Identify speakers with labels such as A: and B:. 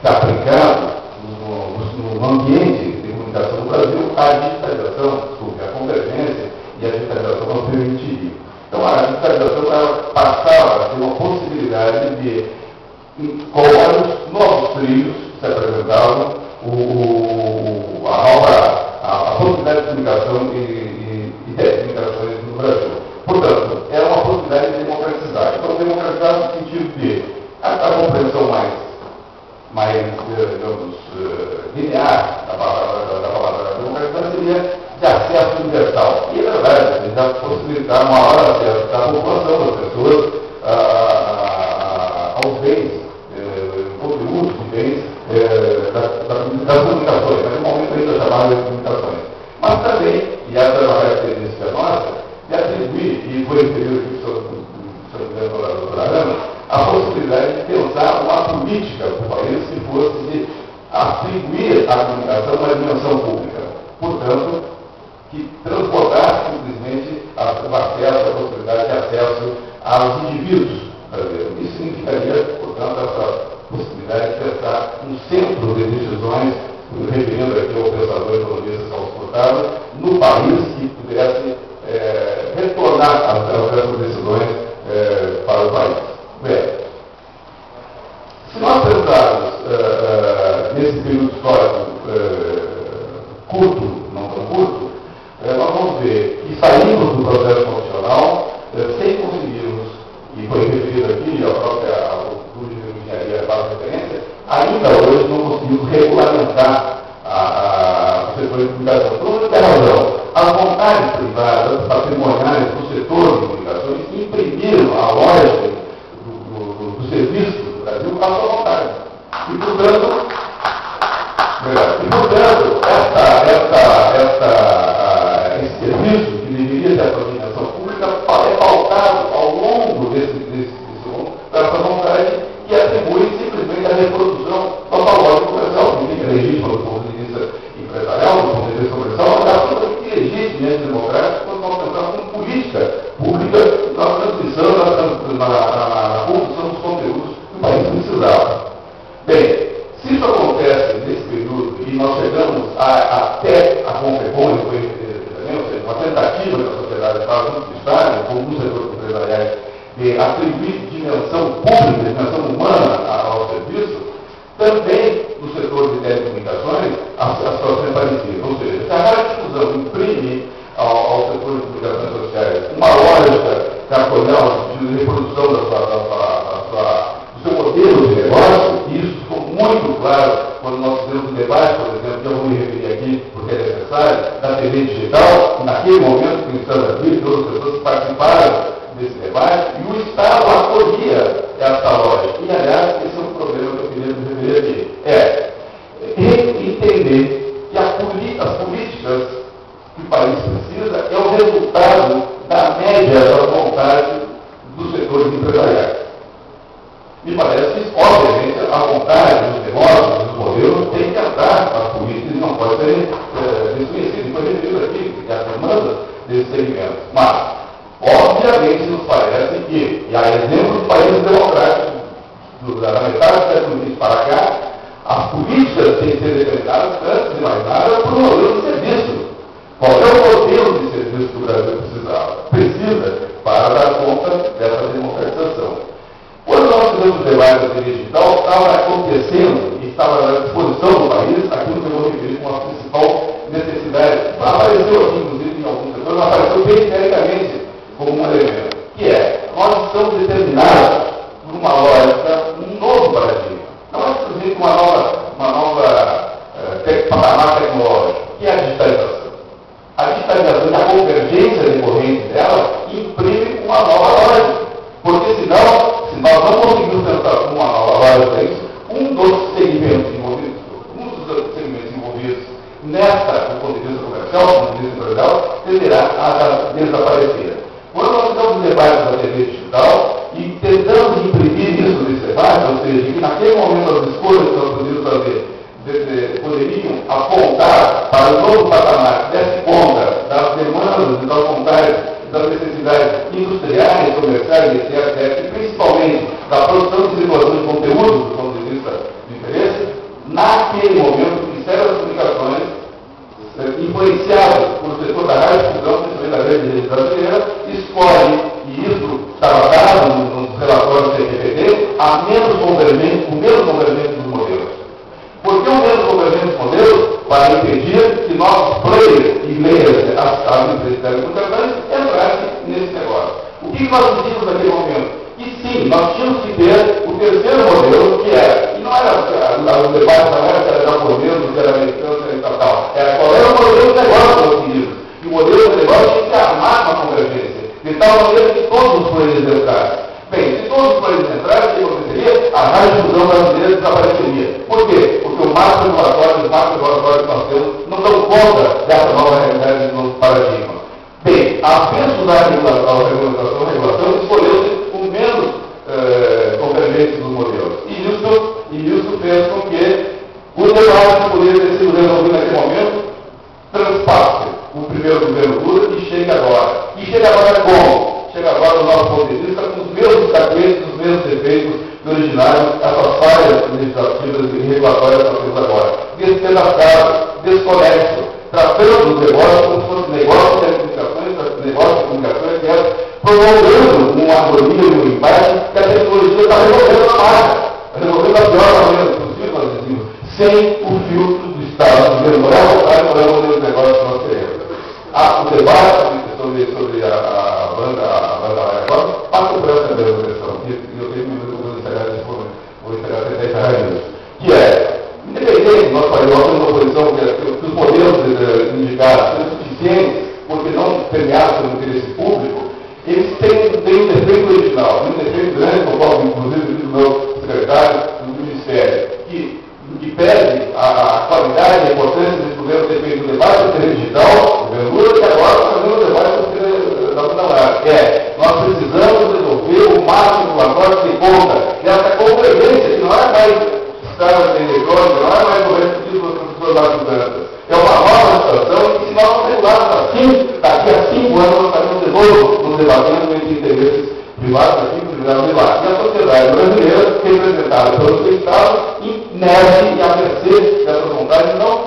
A: se aplicando no ambiente de comunicação no Brasil, a digitalização, a convergência e a digitalização não permitiria. Então, a digitalização ela passava a ter uma possibilidade de, com vários novos trilhos que se apresentavam, a possibilidade de comunicação e telecomunicações no Brasil. Portanto, era uma possibilidade de democratizar. Então, democratizar no sentido de a compreensão mais digamos, linear da palavra democratizar seria de acesso universal. E, na verdade, já possibilitar maior acesso da população, das pessoas, aos bens, conteúdos de bens das comunicações, mas no momento ainda chamado de comunicações. Mas também, e essa é uma característica nossa, de atribuir, e foi referido aqui sobre o Arana, a possibilidade de pensar uma política para o país que fosse de atribuir à comunicação uma dimensão pública. Portanto, que transportasse simplesmente a possibilidade de acesso aos indivíduos brasileiros. Isso significaria, portanto, essa possibilidade de pensar um centro de decisões, referindo aqui ao pensador economista Celso Furtado, no país que pudesse retornar essas decisões para o país. Bem, se nós pensarmos nesse período histórico curto, não tão curto, nós vamos ver que saímos do processo constitucional sem conseguirmos, e foi referido aqui, a própria curso de engenharia faz referência, ainda hoje não conseguimos regulamentar o setor de comunicação. Por outra razão, as vontades privadas, patrimoniais do setor de comunicações imprimiram a lógica do serviço do Brasil à sua vontade. E, portanto, esse serviço, que deveria ter a dimensão pública, é pautado ao longo desse longo, dessa vontade que atribui simplesmente a reprodução da lógica comercial, que é legítima do ponto de vista empresarial, do ponto de vista comercial, mas é absolutamente ilegítima e democrática quando nós pensamos em política pública na transmissão, na produção dos conteúdos que o país precisava. Bem, se isso acontece nesse período e nós chegamos até a Confebon, ou seja, uma tentativa da sociedade para junto do Estado, como nos setores empresariais, de atribuir dimensão pública, dimensão humana ao serviço, também no setor de telecomunicações a situação é parecida. Ou seja, se a radiodifusão imprime ao setor de comunicações sociais uma lógica cartorial no sentido de reprodução do seu modelo de negócio, e isso ficou muito claro quando nós fizemos um debate, por exemplo, que eu vou me referir aqui, porque é necessário, da TV digital, naquele momento que estamos aqui, todas as pessoas participaram desse debate, e o Estado acolhia essa lógica. E, aliás, esse é um problema que eu queria me referir aqui. Entender que as políticas que o país precisa é o resultado da média da vontade dos setores empresariais. Me parece que, obviamente, a vontade dos negócios, dos modelos, tem que entrar nas políticas e não pode ser desconhecido. Foi referido aqui que a demanda desse segmento. Mas, obviamente, nos parece que, e há exemplos de países democráticos, da metade do século XX para cá, as políticas têm que ser determinadas, antes de mais nada, por um modelo de serviço. Qual é o modelo de serviço que o Brasil precisa para dar conta dessa democratização? Quando nós fizemos o debate da TV digital, estava acontecendo e estava à disposição do país aquilo que eu vou referir como a principal necessidade. Apareceu aqui, inclusive, em alguns setores, apareceu periféricamente como um elemento, que é, nós estamos determinados por uma lógica, um novo paradigma. Não é simplesmente uma nova patamar tecnológico, que é a digitalização. A digitalização e a convergência decorrente dela imprime uma nova lógica. Porque senão, se nós não conseguirmos pensar com uma nova lógica isso, um dos segmentos envolvidos nessa, do ponto de vista comercial, do ponto de vista empresarial, tenderá a desaparecer. Quando nós fizemos um debate da TV digital e tentamos imprimir isso nesse debate, ou seja, que naquele momento as escolhas que nós poderíamos fazer poderiam apontar para o novo patamar que desse conta das demandas e das vontades, das necessidades industriais, comerciais, etc., e principalmente da produção e desenvolvimento de conteúdo do ponto de vista de interesse, naquele momento, o Ministério das Comunicações, influenciado por setor da rádio-difusão, principalmente da grande rede brasileira, escolhe, e isso estava dado nos relatórios do CPPD, o menos convergente dos modelos. Por que o menos convergente dos modelos? Para impedir que nossos players e layers, as empresas de telecomunicações, entrassem nesse negócio. O que nós dizíamos naquele momento? E sim, nós tínhamos que ter o terceiro modelo, que era, e não era, o debate não era se era japonês, se era americano, se era tal, era qual era o modelo de negócio dos Estados Unidos. E o modelo de negócio tinha que armar uma convergência, de tal maneira que todos os players entrassem. Bem, se todos os players entrassem, o que aconteceria? A rádio-difusão brasileira desapareceria. Por quê? Porque o marco regulatório, os marcos regulatórios que nós temos, não dão conta dessa nova realidade do novo paradigma. Bem, a preço da regulação escolheu-se o menos convergente dos modelos. E isso fez com que o debate poderia ter sido resolvido naquele momento transpasse o primeiro governo Lula e chega agora. E chega agora como? Chega agora, do nosso ponto de vista, com os mesmos capetes, os mesmos efeitos originários, essas falhas legislativas e regulatórias que nós temos agora. Despedaçado, desconexo, tratando os negócios como se fosse negócio de comunicações, que é promovendo uma harmonia e um empate que a tecnologia está resolvendo na marca, resolvendo da pior maneira possível, nós dizemos, sem o filtro do Estado. Não é o modelo de negócio que nós queremos. O debate sobre a banda agora passa por essa mesma questão, que eu tenho muito vou encerrar a tendência raiz, que é, independente, nós falamos uma posição que os modelos indicados são suficientes, porque não permeados pelo interesse público, eles têm um defeito original, um defeito grande, conforme inclusive do meu secretário do Ministério, que pede a qualidade e a importância desse governo ter feito o debate do interesse digital, o governo Lula, e agora fazendo o debate do interesse da comunidade. Nós precisamos resolver o marco regulatório que conta, e essa convergência, que não é mais estrada eletrônica, não é mais governo que diz o professor Márcio Dantas. É uma nova situação e se nós não regularmos assim, daqui a 5 anos nós estaremos de novo nos debatendo entre interesses privados aqui, privados lá. E a sociedade brasileira, representada pelo seu Estado, inerte e a mercê dessa vontade, não